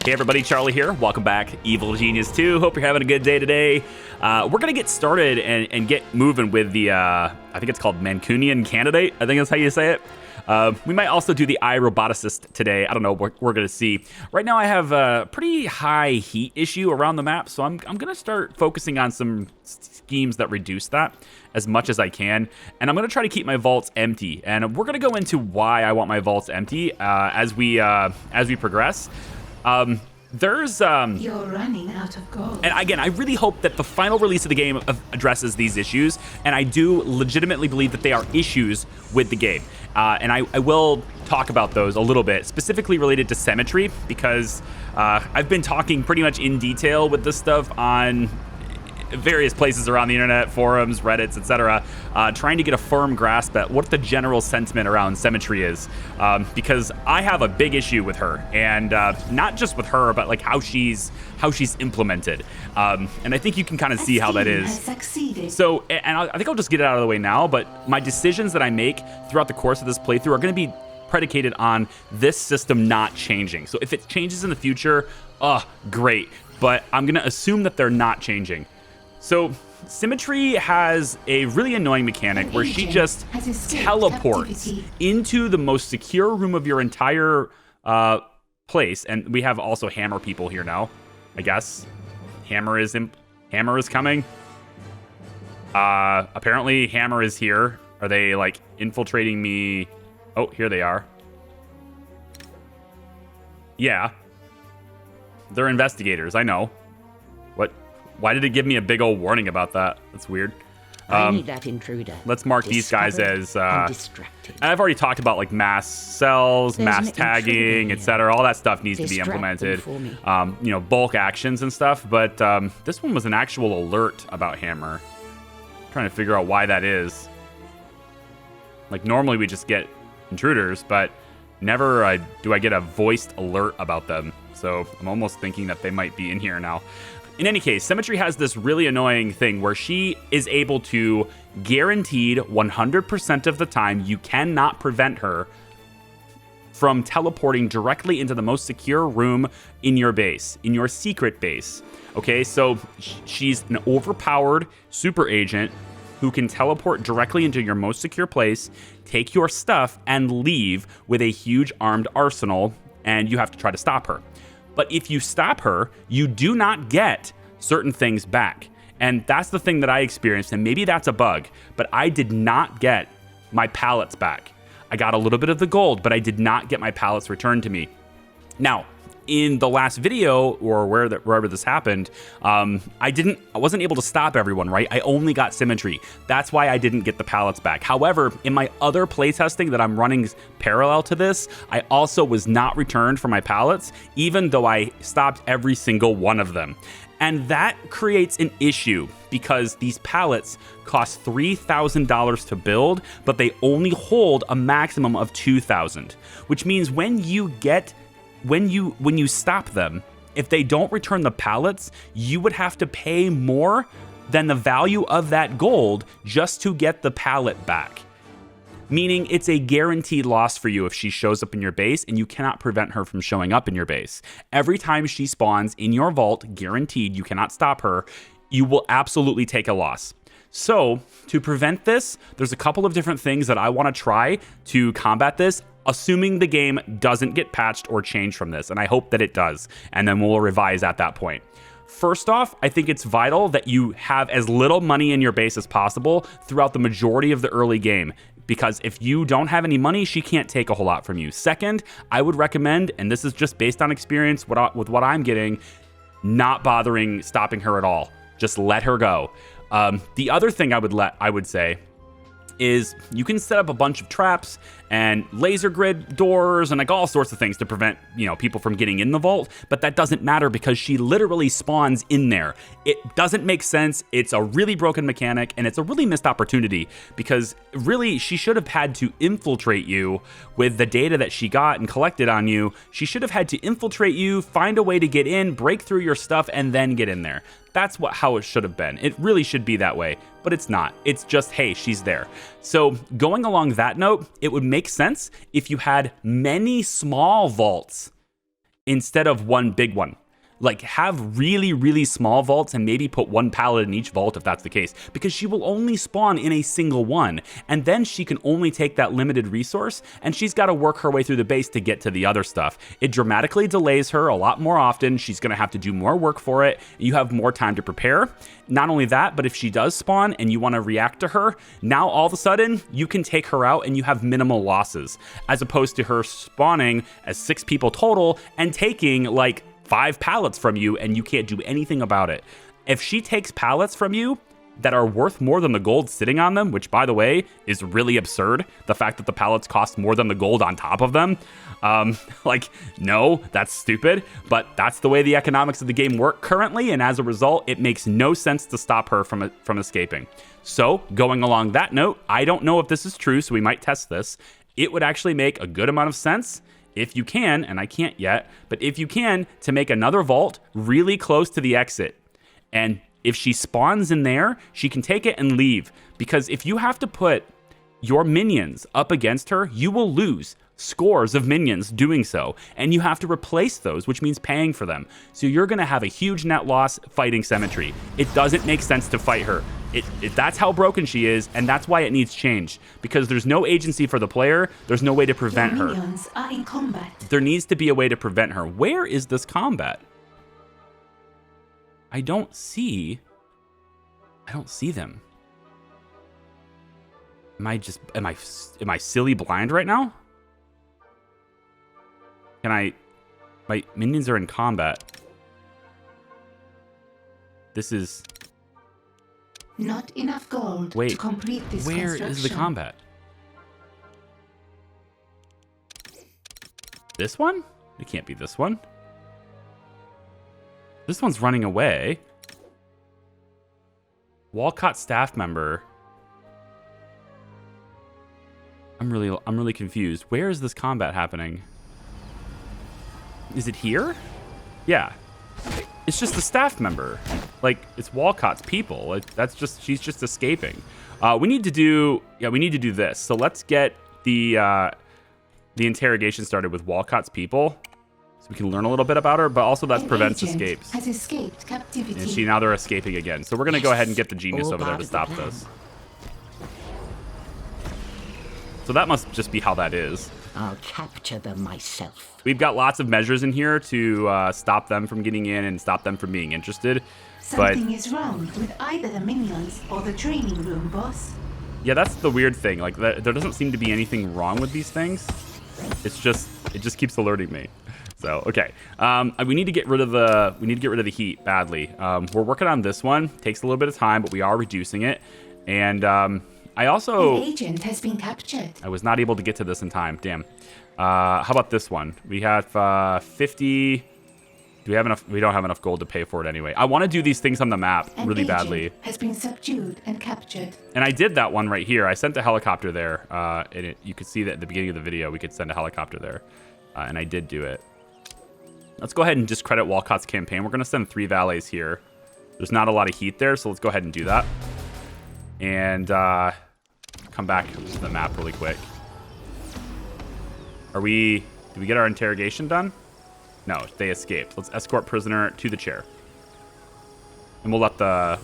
Hey everybody, Charlie here. Welcome back, Evil Genius 2. Hope you're having a good day today. We're going to get started and get moving with the, I think it's called Mancunian Candidate. I think that's how you say it. We might also do the iRoboticist today. I don't know. We're going to see. Right now I have a pretty high heat issue around the map, so I'm going to start focusing on some schemes that reduce that as much as I can. And I'm going to try to keep my vaults empty. And we're going to go into why I want my vaults empty as we progress. You're running out of gold. And again, I really hope that the final release of the game addresses these issues, and I do legitimately believe that they are issues with the game. And I will talk about those a little bit, specifically related to SYMMETRY, because I've been talking pretty much in detail with this stuff on various places around the internet, forums, Reddits, etc., trying to get a firm grasp at what the general sentiment around SYMMETRY is, because I have a big issue with her, and not just with her, but like how she's implemented, and I think you can kind of see how that is. So, and I think I'll just get it out of the way now. But my decisions that I make throughout the course of this playthrough are going to be predicated on this system not changing. So if it changes in the future, great. But I'm going to assume that they're not changing. So SYMMETRY has a really annoying mechanic where she just teleports into the most secure room of your entire place. And we have also hammer people here now, I guess. Hammer is coming. Apparently hammer is here. Are they like infiltrating me? Oh, here they are. Yeah. They're investigators, I know. What? Why did it give me a big old warning about that? That's weird. I need that intruder. Let's mark these guys as distracted. I've already talked about like mass cells, mass tagging, etc. All that stuff needs to be implemented. Bulk actions and stuff. But this one was an actual alert about hammer. I'm trying to figure out why that is. Like normally we just get intruders, but never do I get a voiced alert about them. So I'm almost thinking that they might be in here now. In any case, SYMMETRY has this really annoying thing where she is able to, guaranteed 100% of the time, you cannot prevent her from teleporting directly into the most secure room in your base, in your secret base. Okay, so she's an overpowered super agent who can teleport directly into your most secure place, take your stuff, and leave with a huge armed arsenal, and you have to try to stop her. But if you stop her, you do not get certain things back. And that's the thing that I experienced, and maybe that's a bug, but I did not get my pallets back. I got a little bit of the gold, but I did not get my pallets returned to me. Now, in the last video, or wherever this happened, I wasn't able to stop everyone, right? I only got SYMMETRY. That's why I didn't get the pallets back. However, in my other playtesting that I'm running parallel to this, I also was not returned for my pallets, even though I stopped every single one of them. And that creates an issue because these pallets cost $3,000 to build, but they only hold a maximum of 2,000, which means when you stop them, if they don't return the pallets, you would have to pay more than the value of that gold just to get the pallet back. Meaning it's a guaranteed loss for you if she shows up in your base, and you cannot prevent her from showing up in your base. Every time she spawns in your vault, guaranteed, you cannot stop her, you will absolutely take a loss. So to prevent this, there's a couple of different things that I want to try to combat this, assuming the game doesn't get patched or changed from this, and I hope that it does, and then we'll revise at that point. First off, I think it's vital that you have as little money in your base as possible throughout the majority of the early game, because if you don't have any money, she can't take a whole lot from you. Second, I would recommend, and this is just based on experience with what I'm getting, not bothering stopping her at all. Just let her go. The other thing I would say is you can set up a bunch of traps and laser grid doors and like all sorts of things to prevent, people from getting in the vault, but that doesn't matter because she literally spawns in there. It doesn't make sense. It's a really broken mechanic, and it's a really missed opportunity because really she should have had to infiltrate you with the data that she got and collected on you. She should have had to infiltrate you, find a way to get in, break through your stuff, and then get in there. That's how it should have been. It really should be that way, but it's not. It's just, hey, she's there. So going along that note, it would make sense if you had many small vaults instead of one big one. Like, have really, really small vaults and maybe put one pallet in each vault if that's the case, because she will only spawn in a single one, and then she can only take that limited resource, and she's got to work her way through the base to get to the other stuff. It dramatically delays her a lot more often. She's going to have to do more work for it. You have more time to prepare. Not only that, but if she does spawn and you want to react to her, now all of a sudden you can take her out and you have minimal losses, as opposed to her spawning as 6 people total and taking like 5 pallets from you and you can't do anything about it. If she takes pallets from you that are worth more than the gold sitting on them, which by the way is really absurd, the fact that the pallets cost more than the gold on top of them, like, no, that's stupid, but that's the way the economics of the game work currently, and as a result, it makes no sense to stop her from escaping. So, going along that note, I don't know if this is true, so we might test this. It would actually make a good amount of sense if you can, and I can't yet, but if you can, to make another vault really close to the exit. And if she spawns in there, she can take it and leave. Because if you have to put your minions up against her, you will lose scores of minions doing so. And you have to replace those, which means paying for them. So you're going to have a huge net loss fighting SYMMETRY. It doesn't make sense to fight her. That's how broken she is, and that's why it needs change. Because there's no agency for the player, there's no way to prevent her. Minions are in combat. There needs to be a way to prevent her. Where is this combat? I don't see them. Am I silly blind right now? My minions are in combat. This is Not enough gold Wait, to complete this where construction. is the combat? This one? It can't be this one. This one's running away. Walcott staff member. I'm really confused. Where is this combat happening? Is it here? Yeah. It's just the staff member. Like, it's Walcott's people. She's just escaping. We need to do this. So let's get the interrogation started with Walcott's people, so we can learn a little bit about her. But also that prevents escapes. Has escaped captivity. And now they're escaping again. So we're gonna go ahead and get the genius over there to stop this. So that must just be how that is. I'll capture them myself. We've got lots of measures in here to stop them from getting in and stop them from being interested. Something is wrong with either the minions or the training room, boss. Yeah, that's the weird thing. Like, there doesn't seem to be anything wrong with these things. It just keeps alerting me. So, okay. We need to get rid of the heat badly. We're working on this one. Takes a little bit of time, but we are reducing it. And I also... An agent has been captured. I was not able to get to this in time. Damn. How about this one? We have 50... Do we have enough? We don't have enough gold to pay for it anyway. I want to do these things on the map really badly. Has been subdued and captured. And I did that one right here. I sent a helicopter there. And you could see that at the beginning of the video, we could send a helicopter there. And I did do it. Let's go ahead and just credit Walcott's campaign. We're going to send 3 valets here. There's not a lot of heat there, so let's go ahead and do that. And come back to the map really quick. Did we get our interrogation done? No, they escaped. Let's escort prisoner to the chair. And we'll let the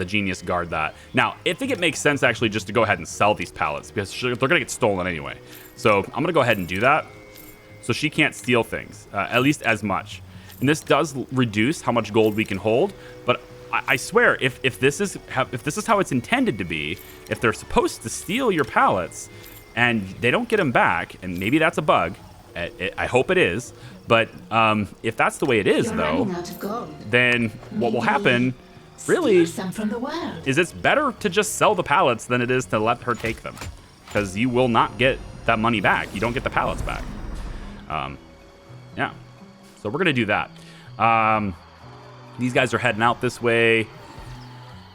genius guard that. Now, I think it makes sense actually just to go ahead and sell these pallets because they're gonna get stolen anyway. So I'm gonna go ahead and do that. So she can't steal things, at least as much. And this does reduce how much gold we can hold, but I swear, if this is how it's intended to be, if they're supposed to steal your pallets and they don't get them back, and maybe that's a bug, I hope it is, but if that's the way it is, though, then what will happen, really, is it's better to just sell the pallets than it is to let her take them, because you will not get that money back. You don't get the pallets back. Yeah, so we're gonna do that. These guys are heading out this way.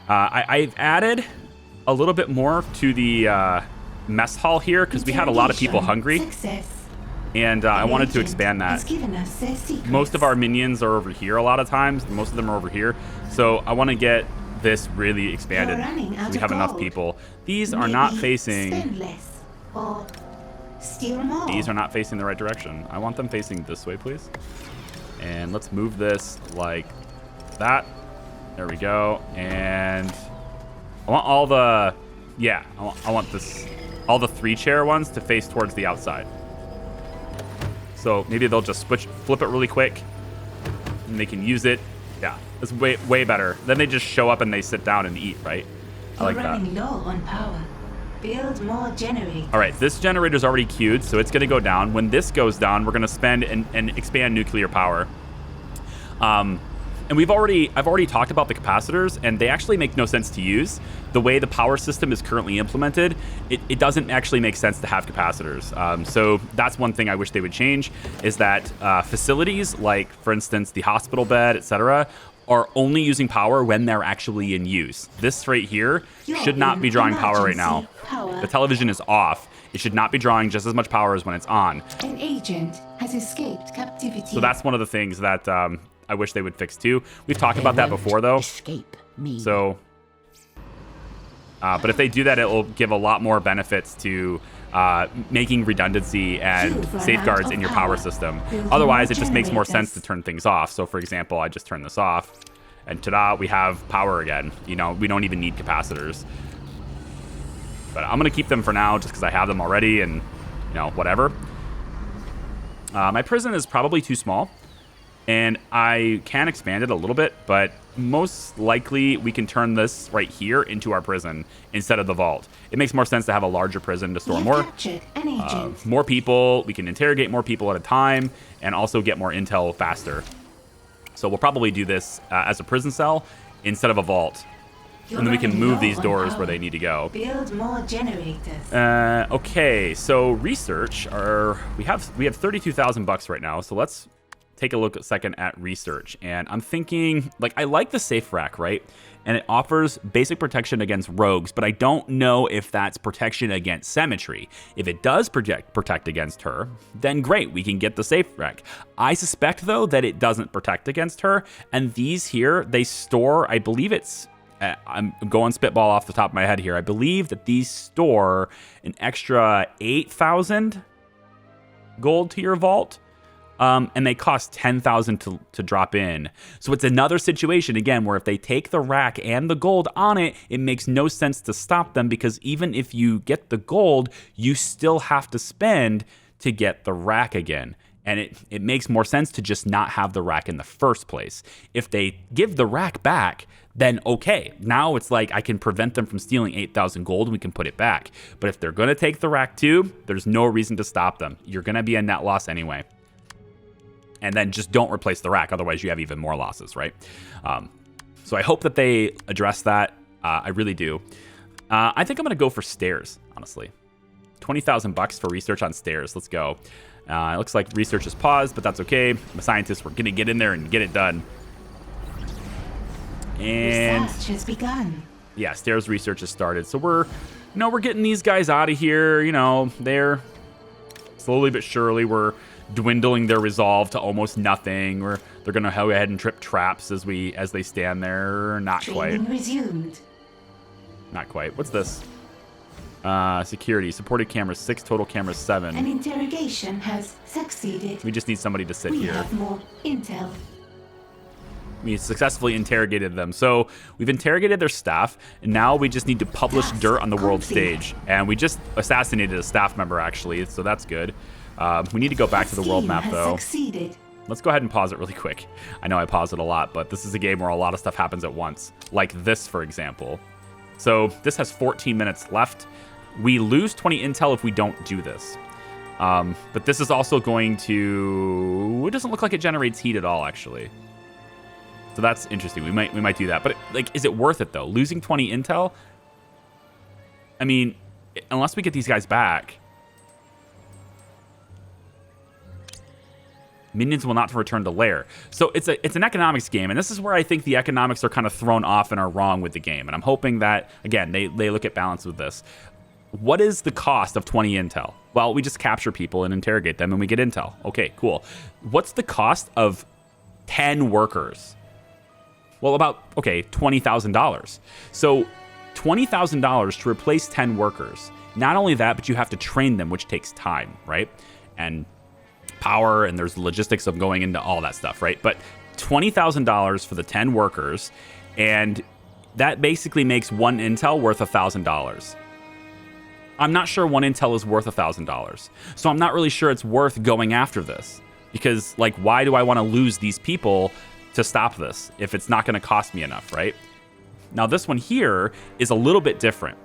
I've added a little bit more to the mess hall here because we had a lot of people hungry. And I wanted to expand that. Most of our minions are over here a lot of times. Most of them are over here. So I want to get this really expanded so we have enough people. These are not facing... Steal more. These are not facing the right direction. I want them facing this way, please. And let's move this like that. There we go. And I want all the, yeah, I want this, all the 3-chair ones to face towards the outside. So maybe they'll just flip it really quick and they can use it. Yeah, it's way better. Then they just show up and they sit down and eat, right? I like that. You're running low on power. Build more generators. All right, this generator's already queued, so it's going to go down. When this goes down, we're going to spend and expand nuclear power. And I've already talked about the capacitors, and they actually make no sense to use. The way the power system is currently implemented, it doesn't actually make sense to have capacitors. So that's one thing I wish they would change, is that facilities like, for instance, the hospital bed, etc., are only using power when they're actually in use. This right here should not be drawing power right now. The television is off. It should not be drawing just as much power as when it's on. An agent has escaped captivity. So that's one of the things that I wish they would fix too. We've talked about that before though. Escape me. So, but if they do that, it will give a lot more benefits to making redundancy and safeguards in your power system. Otherwise, it just makes more sense to turn things off. So for example, I just turn this off and ta-da, we have power again. You know, we don't even need capacitors. But I'm gonna keep them for now just because I have them already and, you know, whatever. My prison is probably too small. And I can expand it a little bit, but most likely we can turn this right here into our prison instead of the vault. It makes more sense to have a larger prison to store more people. We can interrogate more people at a time and also get more intel faster. So we'll probably do this as a prison cell instead of a vault. And then we can move these doors where they need to go. Build more generators. Okay, so research, we have 32,000 bucks right now. So let's take a look a second at research. And I'm thinking, like, I like the safe rack, right? And it offers basic protection against rogues, but I don't know if that's protection against SYMMETRY. If it does protect against her, then great, we can get the safe rack. I suspect though that it doesn't protect against her, and these here, they store, I believe it's, I'm going spitball off the top of my head here, I believe that these store an extra 8,000 gold to your vault. And they cost 10,000 to drop in. So it's another situation, again, where if they take the rack and the gold on it, it makes no sense to stop them, because even if you get the gold, you still have to spend to get the rack again. And it makes more sense to just not have the rack in the first place. If they give the rack back, then okay. Now it's like I can prevent them from stealing 8,000 gold and we can put it back. But if they're going to take the rack too, there's no reason to stop them. You're going to be a net loss anyway. And then just don't replace the rack. Otherwise, you have even more losses, right? So I hope that they address that. I really do. I think I'm going to go for stairs, honestly. 20,000 bucks for research on stairs. Let's go. It looks like research is paused, but that's okay. I'm a scientist. We're going to get in there and get it done. And research has begun. Yeah, stairs research has started. So we're getting these guys out of here. You know, they're slowly but surely we're dwindling their resolve to almost nothing, or they're gonna go ahead and trip traps as they stand there. Not Training quite. Resumed. Not quite. What's this? Security. Supported cameras 6, total cameras 7. An interrogation has succeeded. We just need somebody to sit We here. have more intel. We successfully interrogated them. So we've interrogated their staff, and now we just need to publish dirt on the world stage. And we just assassinated a staff member, actually, so that's good. We need to go back to the world map, though. Succeeded. Let's go ahead and pause it really quick. I know I pause it a lot, but this is a game where a lot of stuff happens at once. Like this, for example. So this has 14 minutes left. We lose 20 intel if we don't do this. But this is also going to... It doesn't look like it generates heat at all, actually. So that's interesting. We might do that. But, like, is it worth it, though? Losing 20 intel? I mean, unless we get these guys back... Minions will not return to lair. So it's an economics game, and this is where I think the economics are kind of thrown off and are wrong with the game. And I'm hoping that, again, they look at balance with this. What is the cost of 20 intel? Well, we just capture people and interrogate them, and we get intel. Okay, cool. What's the cost of 10 workers? Well, about, okay, $20,000. So $20,000 to replace 10 workers Not only that, but you have to train them, which takes time, right? And power, and there's the logistics of going into all that stuff, right? But $20,000 for the 10 workers, and that basically makes one intel worth $1,000. I'm not sure one intel is worth $1,000. So I'm not really sure it's worth going after this. Because, like, why do I want to lose these people to stop this if it's not going to cost me enough, right? Now, this one here is a little bit different.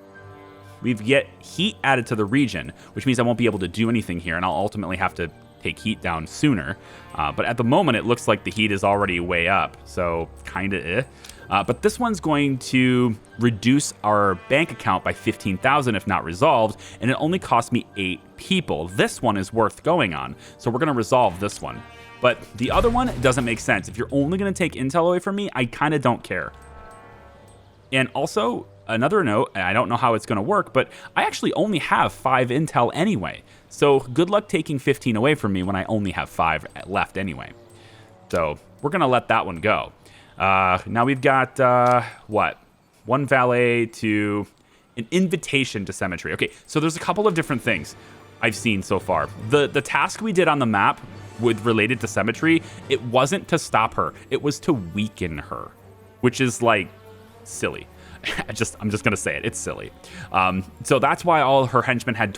We get heat added to the region, which means I won't be able to do anything here, and I'll ultimately have to take heat down sooner. But at the moment, it looks like the heat is already way up, so kind of but this one's going to reduce our bank account by 15,000 if not resolved, and it only cost me 8 people. This one is worth going on, so we're going to resolve this one. But the other one doesn't make sense. If you're only going to take intel away from me, I kind of don't care. And also, another note, and I don't know how it's going to work, but I actually only have 5 intel anyway. So good luck taking 15 away from me when I only have 5 left anyway. So we're going to let that one go. Now we've got, one valet to an invitation to SYMMETRY. Okay, so there's a couple of different things I've seen so far. The task we did on the map related to SYMMETRY, it wasn't to stop her. It was to weaken her, which is like silly. I'm just gonna say it. It's silly. So that's why all her henchmen had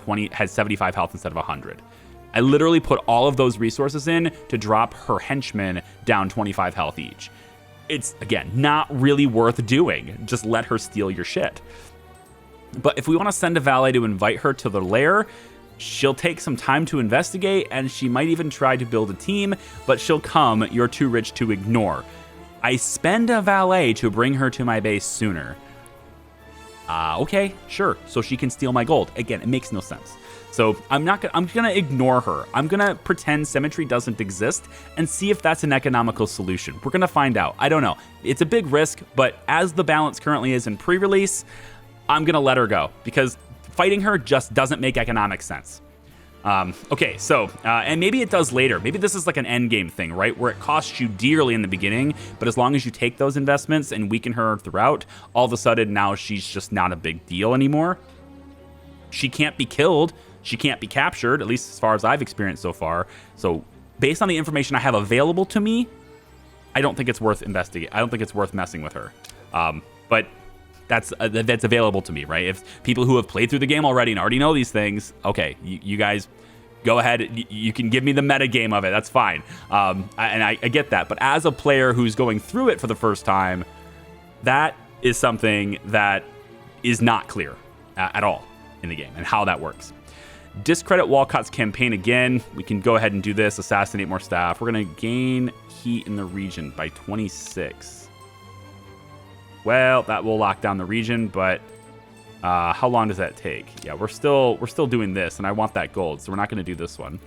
75 health instead of 100. I literally put all of those resources in to drop her henchmen down 25 health each. It's, again, not really worth doing. Just let her steal your shit. But if we want to send a valet to invite her to the lair, she'll take some time to investigate, and she might even try to build a team, but she'll come. You're too rich to ignore. I spend a valet to bring her to my base sooner. Okay, sure. So she can steal my gold. Again, it makes no sense. So I'm gonna ignore her. I'm gonna pretend SYMMETRY doesn't exist and see if that's an economical solution. We're gonna find out. I don't know. It's a big risk, but as the balance currently is in pre-release, I'm gonna let her go because fighting her just doesn't make economic sense. Okay, so, and maybe it does later. Maybe this is like an end game thing, right? Where it costs you dearly in the beginning, but as long as you take those investments and weaken her throughout, all of a sudden now she's just not a big deal anymore. She can't be killed. She can't be captured, at least as far as I've experienced so far. So based on the information I have available to me, I don't think it's worth investigating. I don't think it's worth messing with her. But that's available to me, right? If people who have played through the game already and already know these things, okay, you guys go ahead. You can give me the meta game of it. That's fine. And I get that. But as a player who's going through it for the first time, that is something that is not clear at all in the game and how that works. Discredit Walcott's campaign again. We can go ahead and do this. Assassinate more staff. We're going to gain heat in the region by 26. Well, that will lock down the region, but how long does that take? Yeah, we're still doing this, and I want that gold, so we're not going to do this one.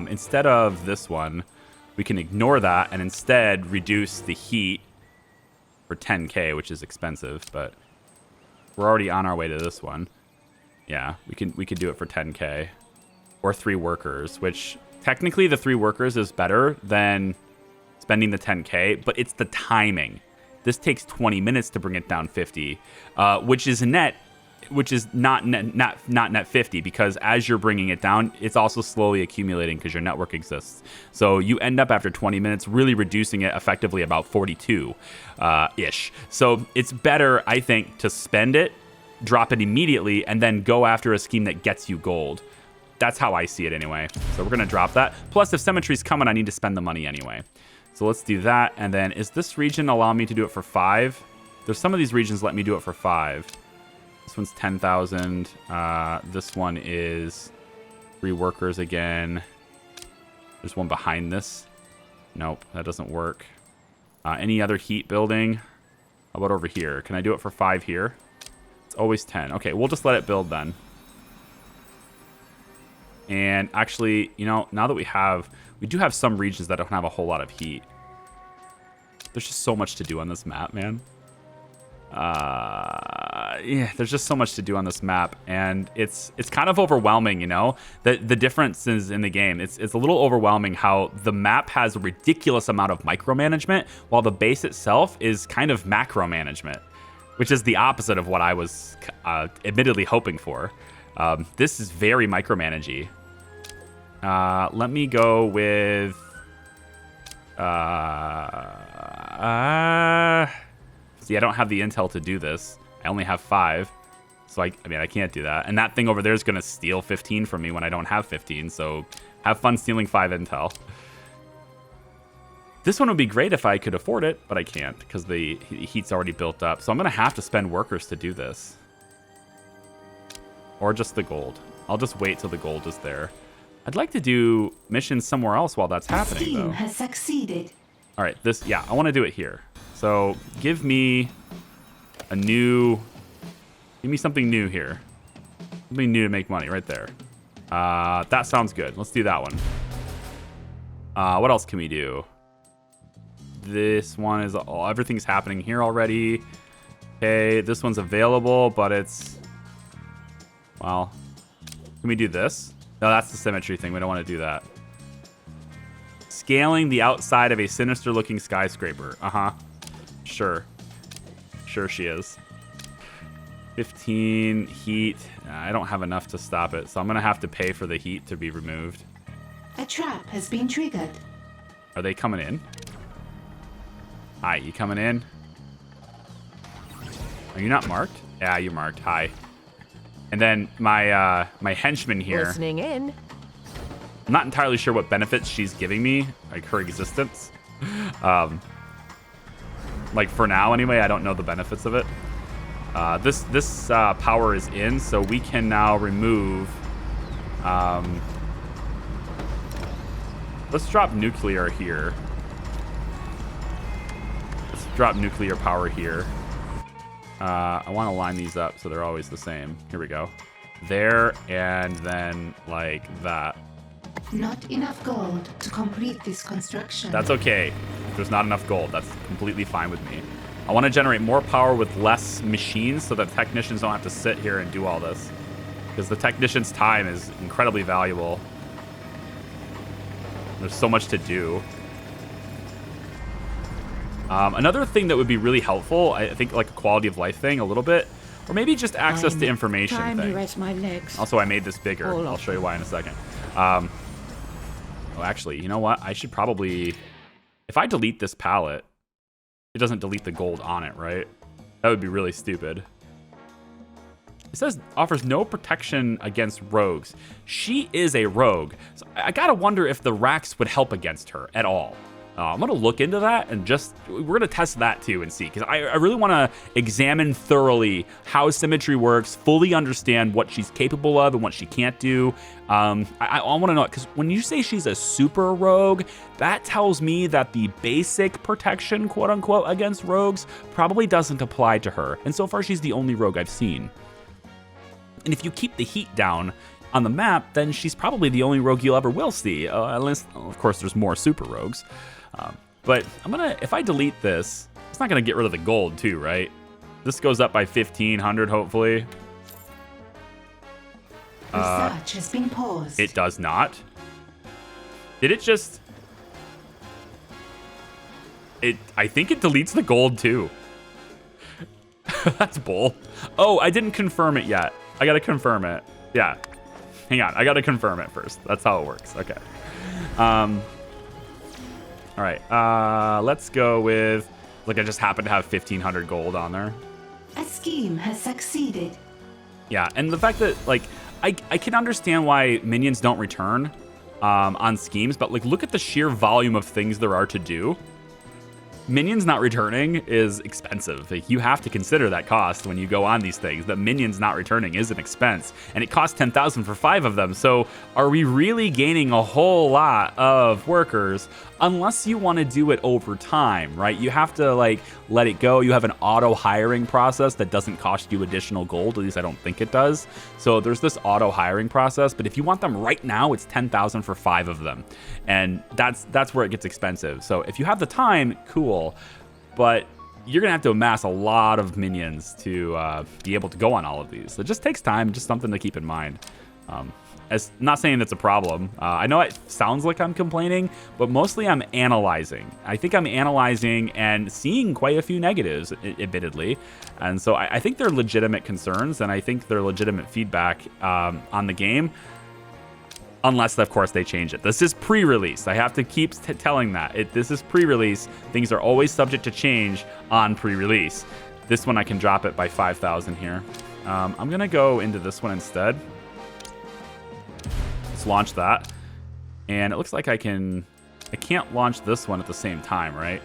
Instead of this one, we can ignore that and instead reduce the heat for 10k, which is expensive, but we're already on our way to this one. Yeah, we could do it for 10k or 3 workers, which technically the 3 workers is better than spending the 10k, but it's the timing. This takes 20 minutes to bring it down 50, which is not net 50, because as you're bringing it down, it's also slowly accumulating because your network exists. So you end up after 20 minutes really reducing it effectively about 42 ish. So it's better, I think, to spend it, drop it immediately, and then go after a scheme that gets you gold. That's how I see it anyway. So we're going to drop that. Plus, if SYMMETRY's coming, I need to spend the money anyway. So let's do that. And then is this region allowing me to do it for 5? There's some of these regions let me do it for 5. This one's 10,000. This one is 3 workers again. There's one behind this. Nope, that doesn't work. Any other heat building? How about over here? Can I do it for 5 here? It's always 10. Okay, we'll just let it build then. And actually, you know, now that we do have some regions that don't have a whole lot of heat. There's just so much to do on this map, man. Yeah, there's just so much to do on this map, and it's kind of overwhelming, you know? The differences in the game. It's a little overwhelming how the map has a ridiculous amount of micromanagement, while the base itself is kind of macro management. which is the opposite of what I was admittedly hoping for. This is very micromanagey. Let me go with... see, I don't have the intel to do this. I only have 5. So, I mean, I can't do that. And that thing over there is going to steal 15 from me when I don't have 15. So, have fun stealing 5 intel. This one would be great if I could afford it, but I can't because the heat's already built up. So, I'm going to have to spend workers to do this. Or just the gold. I'll just wait till the gold is there. I'd like to do missions somewhere else while that's happening, though. Scheme has succeeded. All right, yeah, I want to do it here. So, give me a new... Give me something new here. Something new to make money right there. That sounds good. Let's do that one. What else can we do? This one is... Oh, everything's happening here already. Okay, this one's available, but it's... Well, can we do this? No, that's the symmetry thing. We don't want to do that. Scaling the outside of a sinister-looking skyscraper. Uh-huh. Sure. Sure she is. 15 heat. I don't have enough to stop it, so I'm going to have to pay for the heat to be removed. A trap has been triggered. Are they coming in? Hi, you coming in? Are you not marked? Yeah, you're marked. Hi. And then my my henchman here. Listening in. I'm not entirely sure what benefits she's giving me, like her existence. Like for now anyway, I don't know the benefits of it. This power is in, so we can now remove. Let's drop nuclear here. Let's drop nuclear power here. I want to line these up so they're always the same. Here we go. There, and then like that. Not enough gold to complete this construction. That's okay. If there's not enough gold, that's completely fine with me. I want to generate more power with less machines so that technicians don't have to sit here and do all this. Because the technician's time is incredibly valuable. There's so much to do. Another thing that would be really helpful, I think like a quality of life thing a little bit, or maybe just access to information Time thing. to rest my legs. Also, I made this bigger. I'll show you why in a second. Oh, actually, you know what? I should probably... If I delete this palette, it doesn't delete the gold on it, right? That would be really stupid. It says offers no protection against rogues. She is a rogue. So I gotta wonder if the racks would help against her at all. I'm gonna look into that and we're gonna test that too and see, because I really want to examine thoroughly how symmetry works, fully understand what she's capable of and what she can't do. I want to know, because when you say she's a super rogue, that tells me that the basic protection, quote unquote, against rogues probably doesn't apply to her. And so far, she's the only rogue I've seen. And if you keep the heat down on the map, then she's probably the only rogue you'll ever will see. Unless, of course, there's more super rogues. But if I delete this, it's not gonna get rid of the gold too, right? This goes up by 1,500, hopefully. Research has been paused. It does not. Did it just... I think it deletes the gold too. That's bull. Oh, I didn't confirm it yet. I gotta confirm it. Yeah. Hang on, I gotta confirm it first. That's how it works. Okay. All right, let's go with, like, I just happen to have 1,500 gold on there. A scheme has succeeded. Yeah, and the fact that, like, I can understand why minions don't return on schemes, but, like, look at the sheer volume of things there are to do. Minions not returning is expensive. Like, you have to consider that cost when you go on these things. That minions not returning is an expense, and it costs 10,000 for 5 of them. So are we really gaining a whole lot of workers unless you want to do it over time, right? You have to, like, let it go. You have an auto hiring process that doesn't cost you additional gold. At least I don't think it does. So there's this auto hiring process, but if you want them right now, it's 10,000 for 5 of them. And that's where it gets expensive. So if you have the time, cool. But you're gonna have to amass a lot of minions to be able to go on all of these. So it just takes time, just something to keep in mind. As not saying that's a problem. I know it sounds like I'm complaining, but mostly I'm analyzing. I think I'm analyzing and seeing quite a few negatives, admittedly. And so I think they're legitimate concerns, and I think they're legitimate feedback on the game. Unless, of course, they change it. This is pre-release. I have to keep telling that. This is pre-release. Things are always subject to change on pre-release. This one, I can drop it by 5,000 here. I'm going to go into this one instead. Let's launch that. And it looks like I can't launch this one at the same time, right?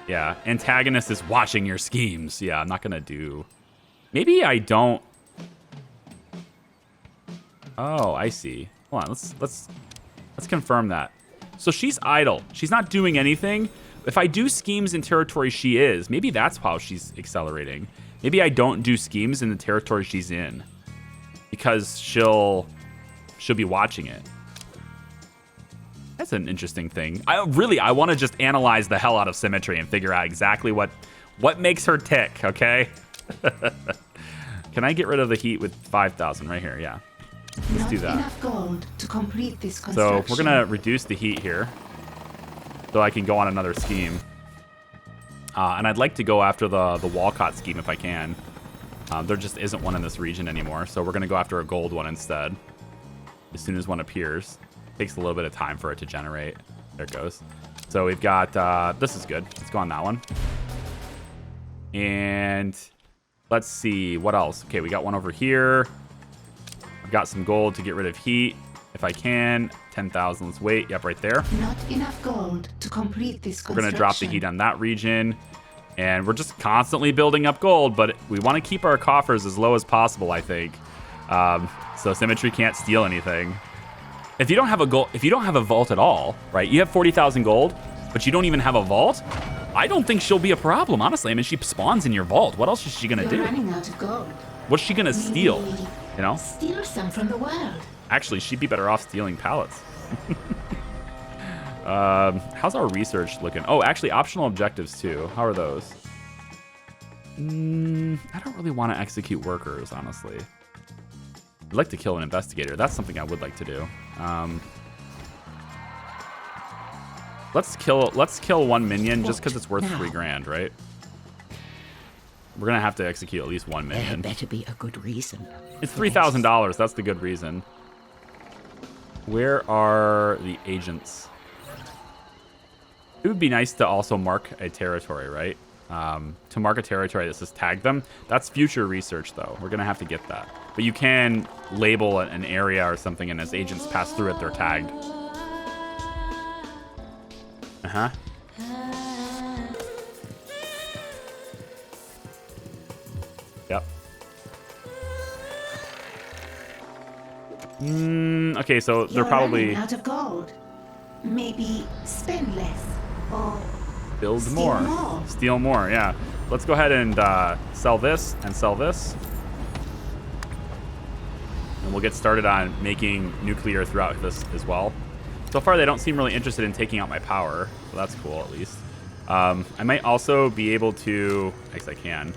Yeah. Antagonist is watching your schemes. Yeah, I'm not going to do... Maybe I don't... Oh, I see. Hold on, let's confirm that. So she's idle. She's not doing anything. If I do schemes in territory she is, maybe that's how she's accelerating. Maybe I don't do schemes in the territory she's in, because she'll be watching it. That's an interesting thing. I want to just analyze the hell out of Symmetry and figure out exactly what makes her tick. Okay. Can I get rid of the heat with 5,000 right here? Yeah. Let's do that. Enough gold to complete this So construction. we're gonna reduce the heat here, so I can go on another scheme. And I'd like to go after the Walcott scheme if I can. There just isn't one in this region anymore, so we're gonna go after a gold one instead. As soon as one appears, takes a little bit of time for it to generate. There it goes. So we've got this is good. Let's go on that one. And let's see what else. Okay, we got one over here. I've got some gold to get rid of heat, if I can. 10,000, let's wait. Yep, right there. Not enough gold to complete this We're construction. going to drop the heat on that region. And we're just constantly building up gold, but we want to keep our coffers as low as possible, I think. So Symmetry can't steal anything. If you don't have a vault at all, right? You have 40,000 gold, but you don't even have a vault? I don't think she'll be a problem, honestly. I mean, she spawns in your vault. What else is she going to do? Running out of gold. What's she going to steal? You know? Steal some from the world. Actually, she'd be better off stealing pallets. How's our research looking? Oh, actually, optional objectives, too. How are those? I don't really want to execute workers, honestly. I'd like to kill an investigator. That's something I would like to do. Let's kill one minion just because it's worth 3 grand, right? We're gonna have to execute at least one There minion. better be a good reason. It's $3,000. That's the good reason. Where are the agents? It would be nice to also mark a territory, right? To mark a territory that says tag them. That's future research, though. We're gonna have to get that. But you can label an area or something, and as agents pass through it, they're tagged. Uh-huh. Yep. Okay, so they're You're probably running out of gold. Maybe spend less or build steal more. more. Steal more, yeah. Let's go ahead and sell this and sell this. And we'll get started on making nuclear throughout this as well. So far, they don't seem really interested in taking out my power, so that's cool at least. I might also be able to, I guess I can.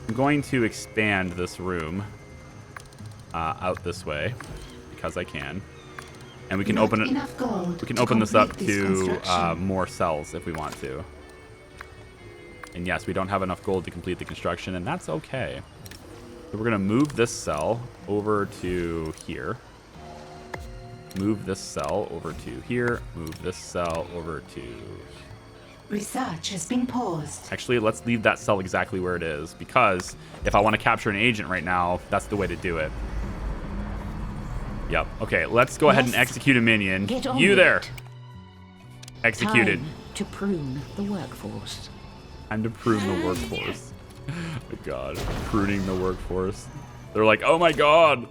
I'm going to expand this room out this way because I can, and we can open it. Enough gold We can to open this up complete this to construction. more cells if we want to. And yes, we don't have enough gold to complete the construction, and that's okay. So we're gonna move this cell over to here. Move this cell over to here. Move this cell over to... Research has been paused. Actually, let's leave that cell exactly where it is, because if I want to capture an agent right now, that's the way to do it. Yep. Okay, let's go ahead and Yes. execute a minion. Get on You with there. it. Executed. Time to prune the workforce. Time to prune the workforce. Oh my god. Pruning the workforce. They're like, oh my god.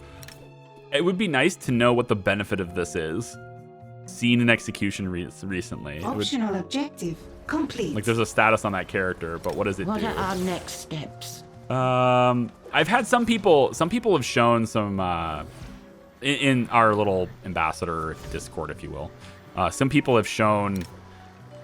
It would be nice to know what the benefit of this is. Seen in execution recently. It would, Optional objective complete. like, there's a status on that character, but what does it What do? are our next steps? I've had some people have shown some, in our little ambassador Discord, if you will. Some people have shown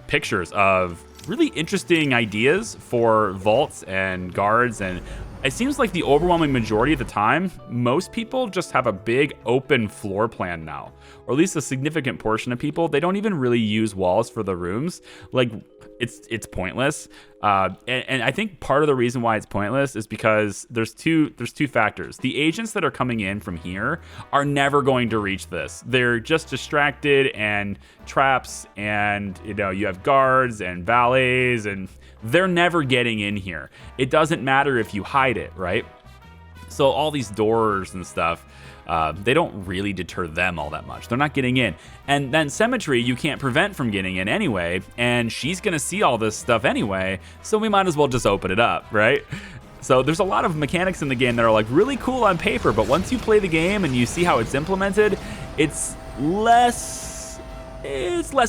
pictures of really interesting ideas for vaults and guards and it seems like the overwhelming majority of the time, most people just have a big open floor plan now, or at least a significant portion of people. They don't even really use walls for the rooms. Like, it's pointless. And I think part of the reason why it's pointless is because there's two factors. The agents that are coming in from here are never going to reach this. They're just distracted and traps, and you have guards and valets, and they're never getting in here. It doesn't matter if you hide it, right? So all these doors and stuff, they don't really deter them all that much. They're not getting in. And then SYMMETRY, you can't prevent from getting in anyway, and she's going to see all this stuff anyway, so we might as well just open it up, right? So there's a lot of mechanics in the game that are like really cool on paper, but once you play the game and you see how it's implemented, it's less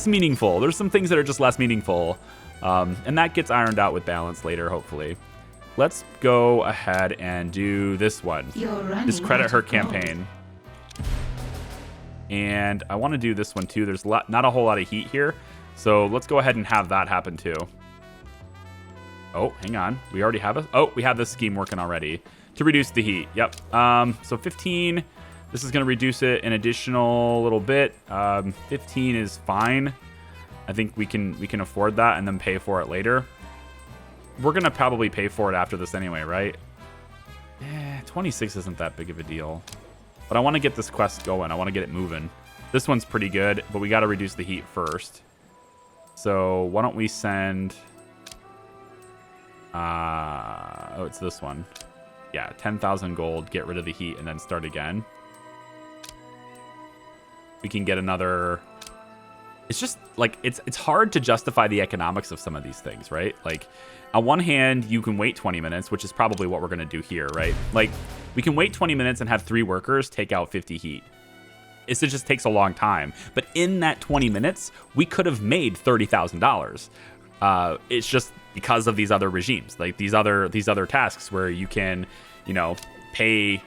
meaningful. There's some things that are just less meaningful. And that gets ironed out with balance later, hopefully. Let's go ahead and do this one. This credit her campaign. And I want to do this one too. There's not a whole lot of heat here. So let's go ahead and have that happen too. Oh, hang on. We already have we have this scheme working already to reduce the heat. Yep. So 15. This is going to reduce it an additional little bit. 15 is fine. I think we can afford that and then pay for it later. We're going to probably pay for it after this anyway, right? 26 isn't that big of a deal. But I want to get this quest going. I want to get it moving. This one's pretty good, but we got to reduce the heat first. So why don't we send... oh, it's this one. Yeah, 10,000 gold, get rid of the heat, and then start again. We can get another... It's just, like, it's hard to justify the economics of some of these things, right? Like, on one hand, you can wait 20 minutes, which is probably what we're going to do here, right? Like, we can wait 20 minutes and have 3 workers take out 50 heat. It just takes a long time. But in that 20 minutes, we could have made $30,000. It's just because of these other regimes, like these other tasks where you can, pay,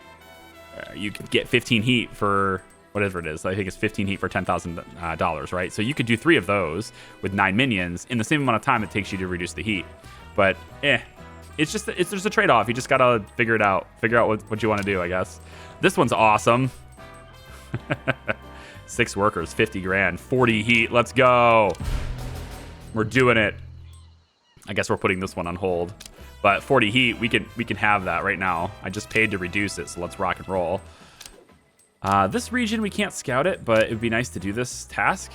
you can get 15 heat for... whatever it is, I think it's 15 heat for $10,000, right? So you could do 3 of those with 9 minions in the same amount of time it takes you to reduce the heat. But there's a trade-off. You just gotta figure out what you want to do, I guess. This one's awesome. 6 workers, 50 grand, 40 heat. Let's go. We're doing it. I guess we're putting this one on hold. But 40 heat, we can have that right now. I just paid to reduce it, so let's rock and roll. This region, we can't scout it, but it would be nice to do this task.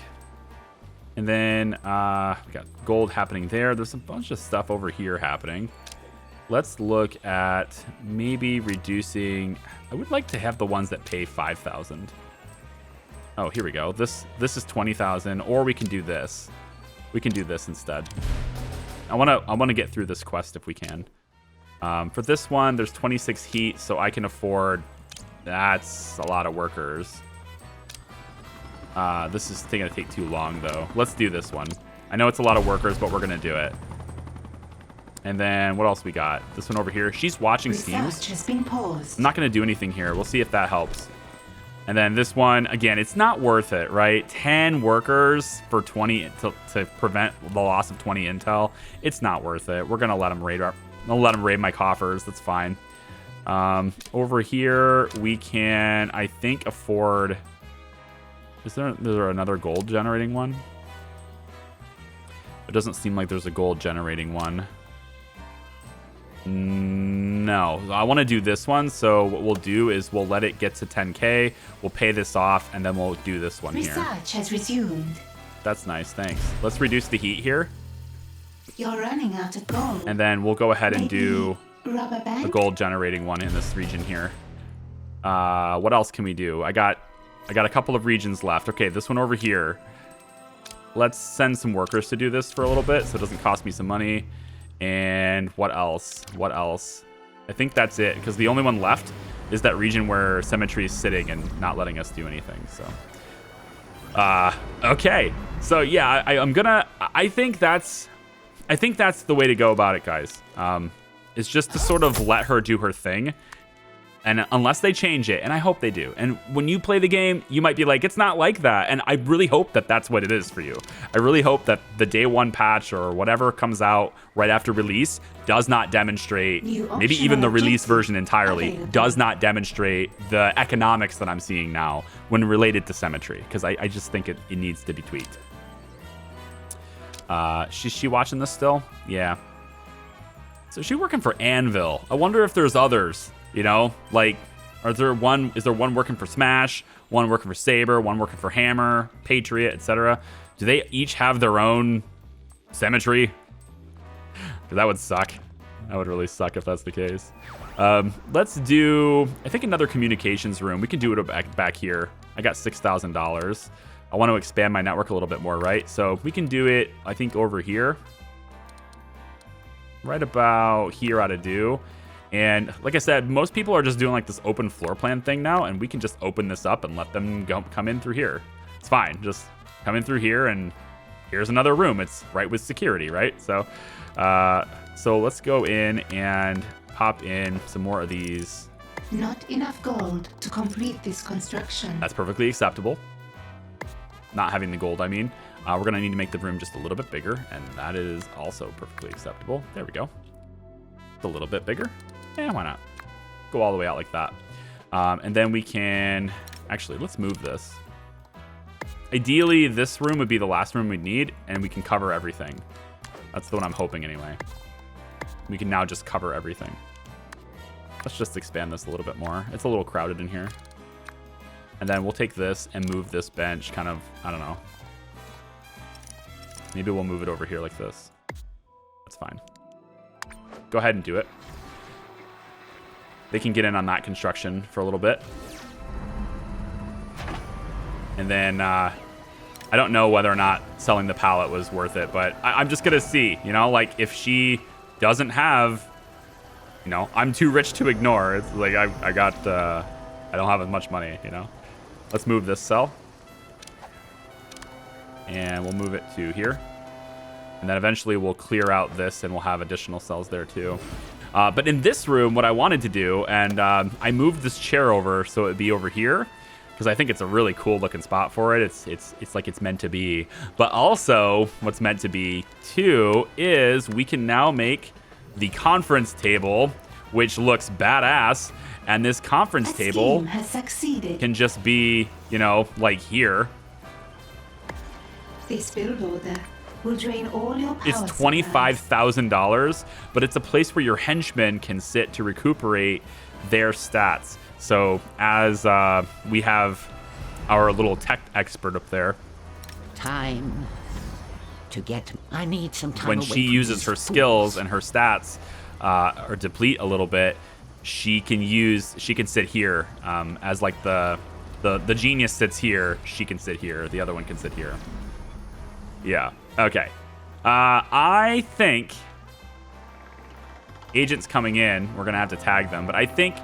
And then we got gold happening there. There's a bunch of stuff over here happening. Let's look at maybe reducing... I would like to have the ones that pay 5,000. Oh, here we go. This is 20,000, or we can do this. We can do this instead. I want to get through this quest if we can. For this one, there's 26 heat, so I can afford... That's a lot of workers. This is going to take too long, though. Let's do this one. I know it's a lot of workers, but we're going to do it. And then what else we got? This one over here. She's watching Steams. Has been paused. I'm not going to do anything here. We'll see if that helps. And then this one, again, it's not worth it, right? 10 workers for 20 to prevent the loss of 20 intel. It's not worth it. We're going to let them raid my coffers. That's fine. Over here, we can, I think, afford... Is there another gold generating one? It doesn't seem like there's a gold generating one. No. I want to do this one, so what we'll do is we'll let it get to 10k, we'll pay this off, and then we'll do this one here. Research has resumed. That's nice, thanks. Let's reduce the heat here. You're running out of gold. And then we'll go ahead and do rubber band? a gold generating one in this region here. What else can we do? I got a couple of regions left. Okay, this one over here. Let's send some workers to do this for a little bit so it doesn't cost me some money. And what else? What else? I think that's it, because the only one left is that region where SYMMETRY is sitting and not letting us do anything. So, okay. So yeah, I think that's the way to go about it, guys. Is just to sort of let her do her thing. And unless they change it, and I hope they do. And when you play the game, you might be like, it's not like that. And I really hope that that's what it is for you. I really hope that the day one patch or whatever comes out right after release does not demonstrate, maybe even the release version entirely, does not demonstrate the economics that I'm seeing now when related to Symmetry. Because I just think it needs to be tweaked. Is she watching this still? Yeah. So she's working for Anvil. I wonder if there's others. You know, like, is there one working for Smash, one working for Saber, one working for Hammer, Patriot, etc.? Do they each have their own Symmetry? Because that would suck. That would really suck if that's the case. Let's do, I think, another communications room. We can do it back here. I got $6,000. I want to expand my network a little bit more, right? So we can do it, I think, over here. Right about here ought to do. And like I said, most people are just doing like this open floor plan thing now, and we can just open this up and let them come in through here. It's fine. Just come in through here, and here's another room. It's right with security, right? So, so let's go in and pop in some more of these. Not enough gold to complete this construction. That's perfectly acceptable. Not having the gold, I mean. We're gonna need to make the room just a little bit bigger, and that is also perfectly acceptable. There we go. A little bit bigger. Yeah, why not? Go all the way out like that. And then we can... Actually, let's move this. Ideally, this room would be the last room we'd need, and we can cover everything. That's the one I'm hoping anyway. We can now just cover everything. Let's just expand this a little bit more. It's a little crowded in here. And then we'll take this and move this bench kind of... I don't know. Maybe we'll move it over here like this. That's fine. Go ahead and do it. They can get in on that construction for a little bit. And then I don't know whether or not selling the pallet was worth it, but I'm just going to see, you know, like if she doesn't have, you know, I'm too rich to ignore. It's like I don't have as much money, you know. Let's move this cell. And we'll move it to here. And then eventually we'll clear out this and we'll have additional cells there too. But in this room, what I wanted to do, and I moved this chair over so it'd be over here, because I think it's a really cool looking spot for it. It's like it's meant to be. But also, what's meant to be too is we can now make the conference table, which looks badass. And this conference table has succeeded. Can just be, you know, like here. This build order will drain all your power. It's $25,000, but it's a place where your henchmen can sit to recuperate their stats. So as we have our little tech expert up there. Time to get... I need some time. When she uses her skills and her stats or deplete a little bit, she can sit here as like the genius sits here. She can sit here. The other one can sit here. Yeah. Okay. I think agents coming in, we're going to have to tag them, but I think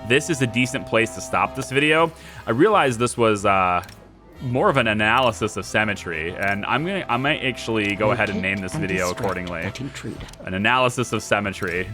this is a decent place to stop this video. I realized this was more of an analysis of Symmetry, and I might actually go ahead and name this video accordingly. An analysis of Symmetry.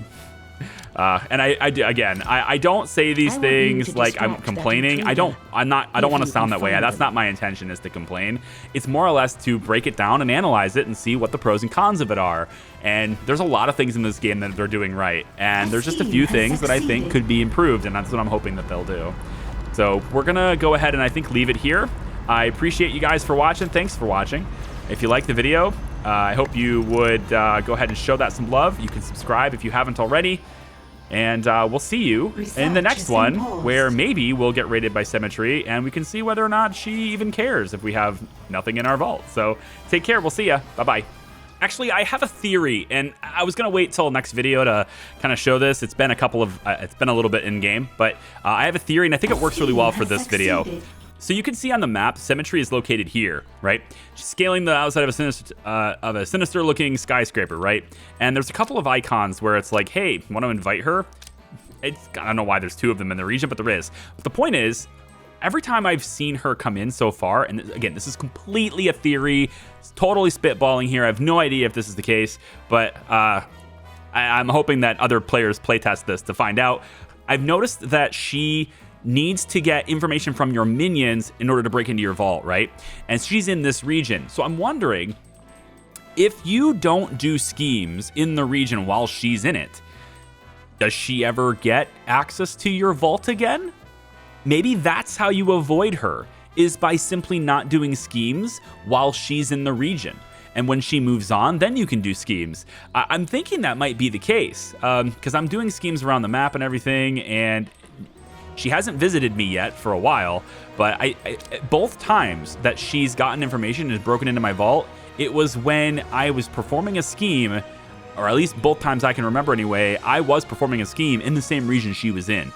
And I don't say these things like I'm complaining. I don't want to sound that way. That's not my intention, is to complain. It's more or less to break it down and analyze it and see what the pros and cons of it are. And there's a lot of things in this game that they're doing right. And there's just a few things that I think could be improved, and that's what I'm hoping that they'll do. So we're gonna go ahead and I think leave it here. I appreciate you guys for watching. Thanks for watching. If you liked the video, I hope you would go ahead and show that some love. You can subscribe if you haven't already. And we'll see you in the next one, where maybe we'll get rated by Symmetry, and we can see whether or not she even cares if we have nothing in our vault. So take care. We'll see ya. Bye-bye. Actually, I have a theory, and I was going to wait till next video to kind of show this. It's been a little bit in-game, but I have a theory, and I think it works really well for this video. So you can see on the map, Symmetry is located here, right? She's scaling the outside of a sinister-looking skyscraper, right? And there's a couple of icons where it's like, hey, want to invite her? I don't know why there's two of them in the region, but there is. But the point is, every time I've seen her come in so far, and again, this is completely a theory, it's totally spitballing here. I have no idea if this is the case, but I'm hoping that other players playtest this to find out. I've noticed that she needs to get information from your minions in order to break into your vault, right? And she's in this region. So I'm wondering, if you don't do schemes in the region while she's in it, does she ever get access to your vault again? Maybe that's how you avoid her, is by simply not doing schemes while she's in the region. And when she moves on, then you can do schemes. I'm thinking that might be the case, because I'm doing schemes around the map and everything, and she hasn't visited me yet for a while, but I both times that she's gotten information and has broken into my vault, it was when I was performing a scheme, or at least both times I can remember anyway, I was performing a scheme in the same region she was in.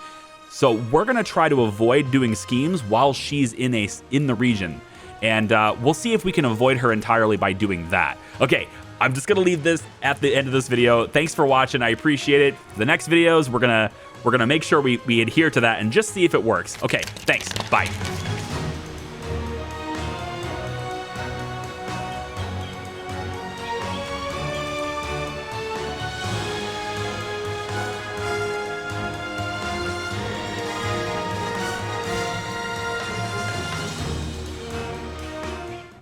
So we're gonna try to avoid doing schemes while she's in the region. And we'll see if we can avoid her entirely by doing that. Okay, I'm just gonna leave this at the end of this video. Thanks for watching, I appreciate it. For the next videos, we're gonna make sure we adhere to that and just see if it works. Okay, thanks, bye.